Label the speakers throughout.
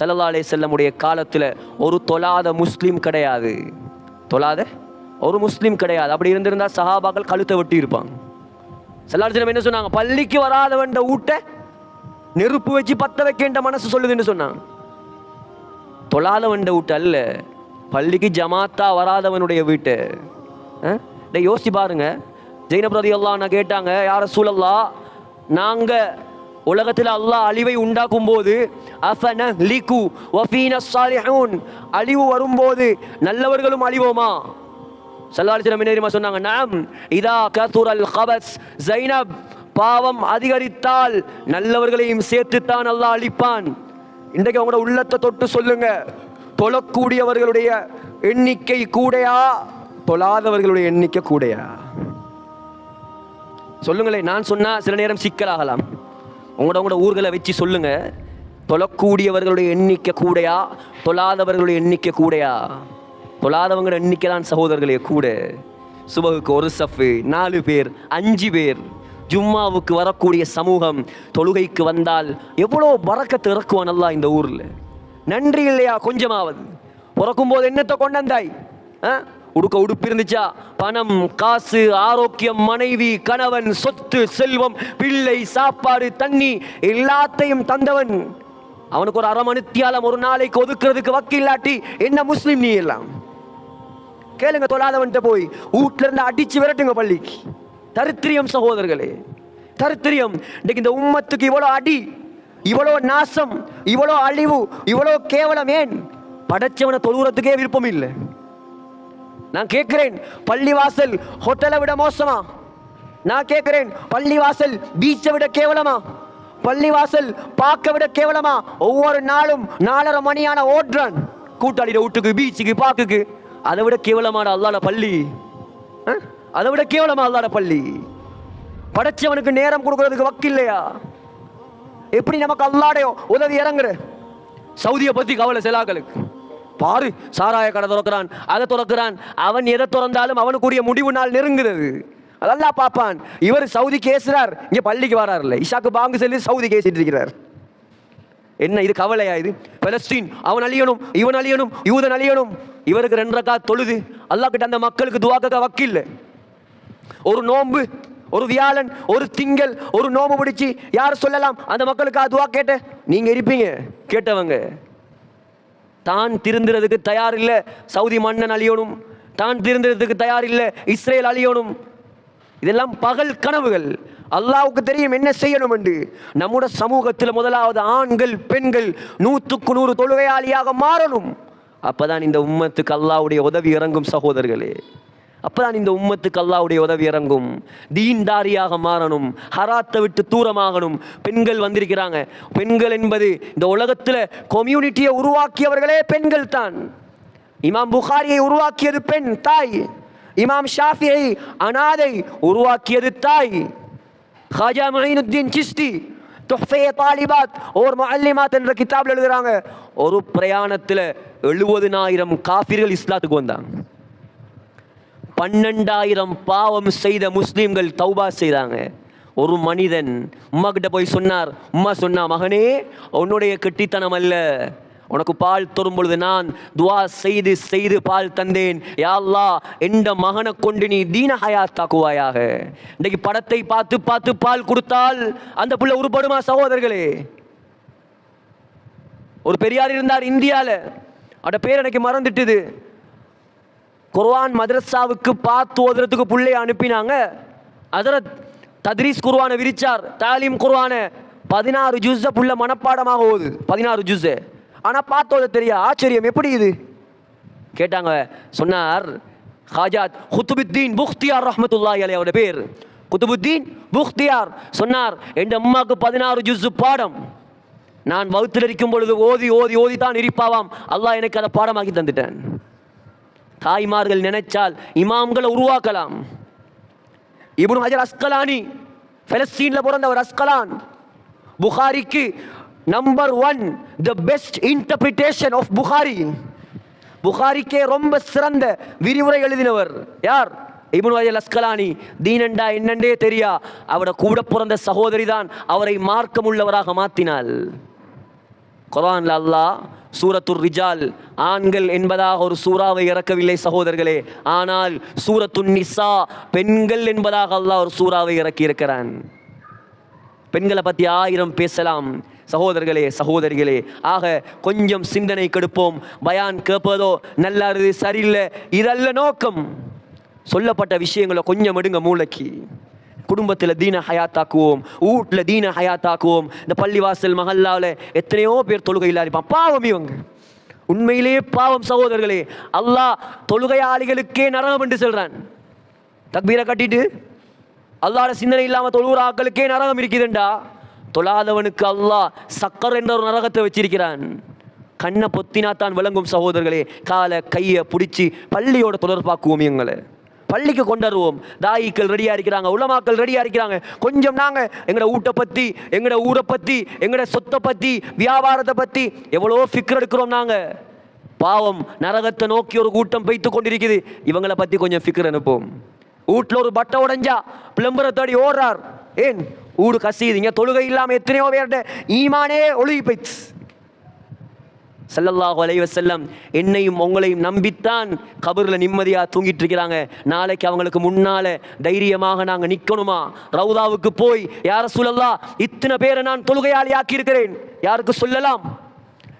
Speaker 1: ஸல்லல்லாஹு அலைஹி வஸல்லமுடைய காலத்தில் ஒரு தொழாத முஸ்லீம் கிடையாது. தொழாத ஒரு முஸ்லீம் கிடையாது. அப்படி இருந்திருந்தால் சஹாபாக்கள் கழுத்தை வெட்டி இருப்பாங்க. ஸல்லல்லாஹு அலைஹி வஸல்லம் என்ன சொன்னாங்க? பள்ளிக்கு வராதவன் ஊட்ட நெருப்பு வச்சு பத்த வைக்கின்ற மனசு சொல்லுதுன்னு சொன்னாங்க. தொழாதவன் வீட்டு அல்ல, பள்ளிக்கு ஜமாத்தா வராதவனுடைய வீட்டை. யோசிச்சு பாருங்க. ஜைனப் ரலியல்லாஹு அன்ஹா கேட்டாங்க, யா ரசூலல்லாஹ், நாங்க உலகத்தில் அல்லாஹ் அழிவை உண்டாக்கும் போது அஃபனஹ்லிகு வஃபீனா ஸாலிஹூன், அழிவு வரும்போது நல்லவர்களும் அழிவோமா? ஸல்லல்லாஹு அலைஹி வஸல்லம் என்ன தெரியுமா சொன்னாங்க? நஅம் இதா கதுரல் கபஸ், ஜைனப், பாவம் அதிகரித்தால் நல்லவர்களையும் சேர்த்துத்தான் அல்லாஹ் அழிப்பான். இன்றைக்கு அவங்களோட உள்ளத்தை தொட்டு சொல்லுங்க, தொழக்கூடியவர்களுடைய எண்ணிக்கை கூடையா, தொழாதவர்களுடைய எண்ணிக்கை கூடையா? சொல்லுங்களேன். நான் சொன்னா சில நேரம் சிக்கலாகலாம். உங்களோட ஊர்களை வச்சு சொல்லுங்க, தொழக்கூடியவர்களுடைய எண்ணிக்கை கூடையா, தொழாதவர்களுடைய எண்ணிக்கை கூடையா? தொழாதவங்களோட எண்ணிக்கை தான் சகோதரர்களே கூட. சுபகுக்கு ஒரு சஃபு, 4 பேர் 5 பேர். ஜும்மாவுக்கு வரக்கூடிய சமூகம் தொழுகைக்கு வந்தால் எவ்வளோ பரக்கத்து இறக்குவான் அல்லாஹ் இந்த ஊரில். நன்றி இல்லையா கொஞ்சமாவது? பிறக்கும் போது என்னத்தை கொண்டாந்தாய்? உடுக்க உடுப்பு இருந்துச்சா? பணம், காசு, ஆரோக்கியம், மனைவி, கணவன், சொத்து, செல்வம், பிள்ளை, சாப்பாடு, தண்ணி எல்லாத்தையும் தந்தவன். அவனுக்கு ஒரு அரை மணித்தியாலம் ஒரு நாளைக்கு ஒதுக்குறதுக்கு வக்கில்லாட்டி என்ன முஸ்லிம் நீ? எல்லாம் கேளுங்க. தொழாதவன்ட்ட போய் வீட்டுல இருந்து அடிச்சு விரட்டுங்க பள்ளிக்கு. தரித்திரியம் சகோதரர்களே, தரித்திரியம். இன்னைக்கு இந்த உம்மத்துக்கு இவ்வளோ அடி, இவ்வளோ நாசம், இவ்வளோ அழிவு, இவ்வளோ கேவலம். ஏன்? படைச்சவனை தொழுகிறதுக்கே விருப்பம் இல்லை. நான் கேட்கிறேன், பள்ளிவாசல் ஹோட்டலை விட மோசமா? நான் கேட்கிறேன், பள்ளிவாசல் பீச்சை விட கேவலமா? பள்ளிவாசல் பார்க்க விட கேவலமா? ஒவ்வொரு நாளும் 4:30 மணியான ஓடுறான் கூட்டாளிட வீட்டுக்கு, பீச்சுக்கு, பார்க்குக்கு. அதை விட கேவலமான அல்லாஹ்ட பள்ளி? அதை விட கேவலமா அல்லாஹ்ட பள்ளி? படைச்சவனுக்கு நேரம் கொடுக்கறதுக்கு வக்கு இல்லையா? எப்படி நமக்கு அல்லாஹ்ட உதவி இறங்குற? சவுதியை பத்தி கவலை செலாக்களுக்கு. பாரு, சாராய கடை திறக்கிறான், அதை திறக்கிறான். அவன் எதை திறந்தாலும் அவனுக்குரிய முடிவு நாள் நெருங்குறது. அதெல்லாம் பார்ப்பான். இவர் சவுதி கேசுறார், இங்க பள்ளிக்கு வராரு இல்லை, இஷாக்கு பாங்கு சொல்லி சவுதி கேசிட்டு இருக்கிறார். என்ன இது கவலையா? இது பலஸ்தீன் அவன் அழியணும், இவன் அழியணும், யூதன் அழியணும். இவருக்கு 2 ரக்காத் தொழுது அல்லாஹ் கிட்ட அந்த மக்களுக்கு துஆ கேட்க வக்கில்லை. ஒரு நோன்பு, ஒரு வியாழன், ஒரு திங்கள், ஒரு நோம்பு பிடிச்சி யார் சொல்லலாம் அந்த மக்களுக்கு துஆ கேட்ட? நீங்க இருப்பீங்க கேட்டவங்க. தான் திருந்துறதுக்கு தயார் இல்லை, சவுதி மன்னன் அழியணும். தான் திருந்துறதுக்கு தயார் இல்லை, இஸ்ரேல் அழியணும். இதெல்லாம் பகல் கனவுகள். அல்லாஹ்வுக்கு தெரியும் என்ன செய்யணும் என்று. நம்முடைய சமூகத்தில் முதலாவது ஆண்கள் பெண்கள் 100க்கு 100 தொழுகையாளியாக மாறணும். அப்பதான் இந்த உம்மத்துக்கு அல்லாஹ்வுடைய உதவி இறங்கும் சகோதரர்களே. அப்பதான் இந்த உம்மத்துக்கு அல்லாஹ்வுடைய உதவி இறங்கும். தீன்தாரியாக மாறணும், ஹராத்தை விட்டு தூரமாகணும். பெண்கள் வந்திருக்கிறாங்க. பெண்கள் என்பது இந்த உலகத்தில் கம்யூனிட்டியை உருவாக்கியவர்களே பெண்கள் தான். இமாம் புகாரியை உருவாக்கியது பெண் தாய். இமாம் ஷாஃபியை அனாதை உருவாக்கியது தாய். खाजा मुईनुद्दीन चिश्ती तुहफे तालिबात और मुअल्लिमात என்ற கிதாபில் எழுதுறாங்க, ஒரு பிரயாணத்தில் 70,000 காஃபிர்கள் இஸ்லாத்துக்கு வந்தாங்க. 12,000 பாவம் செய்த முஸ்லிம்கள் தௌபா செய்தாங்க. ஒரு மனிதன் உம்மா கிட்ட போய் சொன்னார். உம்மா சொன்னா, மகனே, உன்னுடைய கெட்டித்தனம் அல்ல, உனக்கு பால் தரும் பொழுது நான் துவா செய்து செய்து பால் தந்தேன். யா அல்லாஹ், எந்த மகனை கொண்டு நீ தீன ஹயாத்தாக்குவாயாக. இன்னைக்கு படத்தை பார்த்து பார்த்து பால் கொடுத்தால் அந்த பிள்ளை உருப்படுமா சகோதரர்களே? ஒரு பெரியார் இருந்தார் இந்தியாவில், அவட பேர் எனக்கு மறந்துட்டுது. குர்ஆன் மதரசாவுக்கு பார்த்து ஓதுறதுக்கு பிள்ளைய அனுப்பினாங்க. ஹஜ்ரத் தத்ரீஸ் குர்ஆனை விரிச்சார், தாலீம் குர்ஆனை 16 ஜுஸ் புள்ள மனப்பாடமாக ஓது. 16 ஜுஸ். ஆனால் பார்த்தோத தெரியா? ஆச்சரியம், எப்படி இது கேட்டாங்க. சொன்னார் ஹாஜாத் குத்துபுத்தீன் புக்தியார் ரஹ்மத்துல்லாஹி அலைஹி, அவருடைய பேர் குத்துபுத்தீன் புக்தியார். சொன்னார், என் அம்மாவுக்கு 16 ஜுஸ் பாடம். நான் வகுத்தில் இருக்கும் பொழுது ஓதி ஓதி ஓதி தான் இருப்பாவாம். அல்லாஹ் எனக்கு அதை பாடமாக்கி தந்துட்டேன். தாய்மார்கள் நினைச்சால் இமாம்களை உருவாக்கலாம். இப்னு ஹஜர் அஸ்கலானி, பலஸ்தீனில் பிறந்தவர் அஸ்கலான். புகாரிக்கு number 1 the best interpretation of புகாரி. புகாரிக்கே ரொம்ப சிறந்த விரிவுரை எழுதினவர் யார்? இப்னு ஹஜர் அஸ்கலானி. தீனண்டா என்னண்டே தெரியா, அவட கூட பிறந்த சகோதரி தான் அவரை மார்க்கம் உள்ளவராக மாற்றினாள். குர்ஆன்ல அல்லாஹ் சூரத்துர் ரிஜால் ஆண்கள் என்பதாக ஒரு சூறாவை இறக்கவில்லை சகோதரர்களே. ஆனால் சூரத்துன் நிசா பெண்கள் என்பதாக அல்லாஹ் ஒரு சூறாவை இறக்கி இருக்கிறான். பெண்களை பற்றி 1000 பேசலாம் சகோதரர்களே சகோதரிகளே. ஆக கொஞ்சம் சிந்தனை கெடுப்போம். பயான் கேட்பதோ நல்லா இருக்குது சரியில்லை இதல்ல நோக்கம். சொல்லப்பட்ட விஷயங்களை கொஞ்சம் எடுங்க மூளைக்கு. குடும்பத்தில் தீன ஹயாத்தாக்குவோம், வீட்டில் தீன ஹயாத்தாக்குவோம். இந்த பள்ளிவாசல் மஹல்லாவில் எத்தனையோ பேர் தொழுகையில் இருப்பான். பாவம் இவங்க, உண்மையிலேயே பாவம் சகோதரர்களே. அல்லாஹ் தொழுகையாளிகளுக்கே நரகம் என்று சொல்றான். தக்பீரை கட்டிட்டு அல்லாஹ்வோட சிந்தனை இல்லாமல் தொழுகிற ஆக்களுக்கே நரகம் இருக்குதுண்டா, தொழாதவனுக்கு அல்லாஹ் சக்கர் என்ற ஒரு நரகத்தை வச்சிருக்கிறான். கண்ணை பொத்தினாத்தான் விளங்கும் சகோதரர்களே. காலை கையை பிடிச்சி பள்ளியோட தொடர்பாக்குவோம். எங்களை பள்ளிக்கு கொண்டுருவோம். தாயிக்கள் ரெடியாக இருக்கிறாங்க, உலமாக்கள் ரெடியாக இருக்கிறாங்க. கொஞ்சம் நாங்கள் எங்களோட வீட்டை பற்றி, எங்களோட ஊரை பற்றி, எங்களோட சொத்தை பற்றி, வியாபாரத்தை பற்றி எவ்வளோ ஃபிக்ர் எடுக்கிறோம் நாங்கள். பாவம் நரகத்தை நோக்கி ஒரு கூட்டம் பெய்த்து கொண்டிருக்குது. இவங்களை பற்றி கொஞ்சம் ஃபிக்ர் அனுப்போம். வீட்டில் ஒரு பட்டை உடைஞ்சா பிளம்பரை தேடி ஓடுறார். ஏன் ஊடு கசியுதுங்க. தொழுகை இல்லாமல் எத்தனையோ பேர்ட ஈமானே ஒழுகி போயிடுச்சு. ஸல்லல்லாஹு அலைஹி வஸல்லம் என்னையும் உங்களையும் நம்பித்தான் கபரில் நிம்மதியாக தூங்கிட்டு இருக்கிறாங்க. நாளைக்கு அவங்களுக்கு முன்னால தைரியமாக நாங்கள் நிற்கணுமா? ரவுதாவுக்கு போய் யார ரசூலல்லாஹ் இத்தனை பேரை நான் தொழுகையாளி ஆக்கி இருக்கிறேன், யாருக்கு சொல்லலாம்?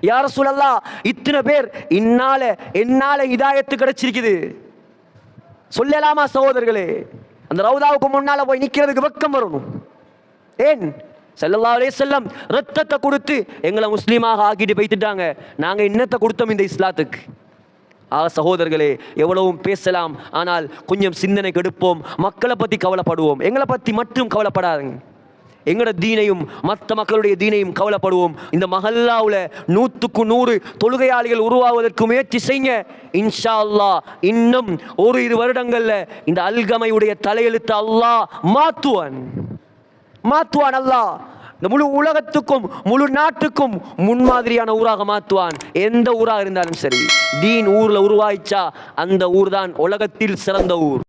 Speaker 1: யார ரசூலல்லாஹ் இத்தனை பேர் என்னால ஹிதாயத்து கிடைச்சிருக்குது சொல்லலாமா சகோதரர்களே? அந்த ரவுதாவுக்கு முன்னால போய் நிற்கிறதுக்கு வெக்கம் வரணும். ஏன் ஸல்லல்லாஹு அலைஹி வஸல்லம் ரத்தத்தை கொடுத்து எங்களை முஸ்லீமாக ஆக்கிட்டு போய்த்துட்டாங்க. நாங்கள் என்னத்தை கொடுத்தோம் இந்த இஸ்லாத்துக்கு? சகோதரர்களே எவ்வளவும் பேசலாம், ஆனால் கொஞ்சம் சிந்தனை கெடுப்போம். மக்களை பற்றி கவலைப்படுவோம், எங்களை பற்றி மட்டும் கவலைப்படாதுங்க. எங்களோட தீனையும் மற்ற மக்களுடைய தீனையும் கவலைப்படுவோம். இந்த மஹல்லாவில் 100க்கு 100 தொழுகையாளிகள் உருவாவதற்கு முயற்சி செய்யுங்க. இன்ஷா அல்லாஹ் இன்னும் 1-2 வருடங்கள்ல இந்த அல்கமையுடைய தலையெழுத்து அல்லாஹ் மாற்றுவான். அல்லாஹ் இந்த முழு உலகத்துக்கும் முழு நாட்டுக்கும் முன்மாதிரியான ஊராக மாற்றுவான். எந்த ஊராக இருந்தாலும் சரி, தீன் ஊர்ல உருவாயிச்சா அந்த ஊர் தான் உலகத்தில் சிறந்த ஊர்.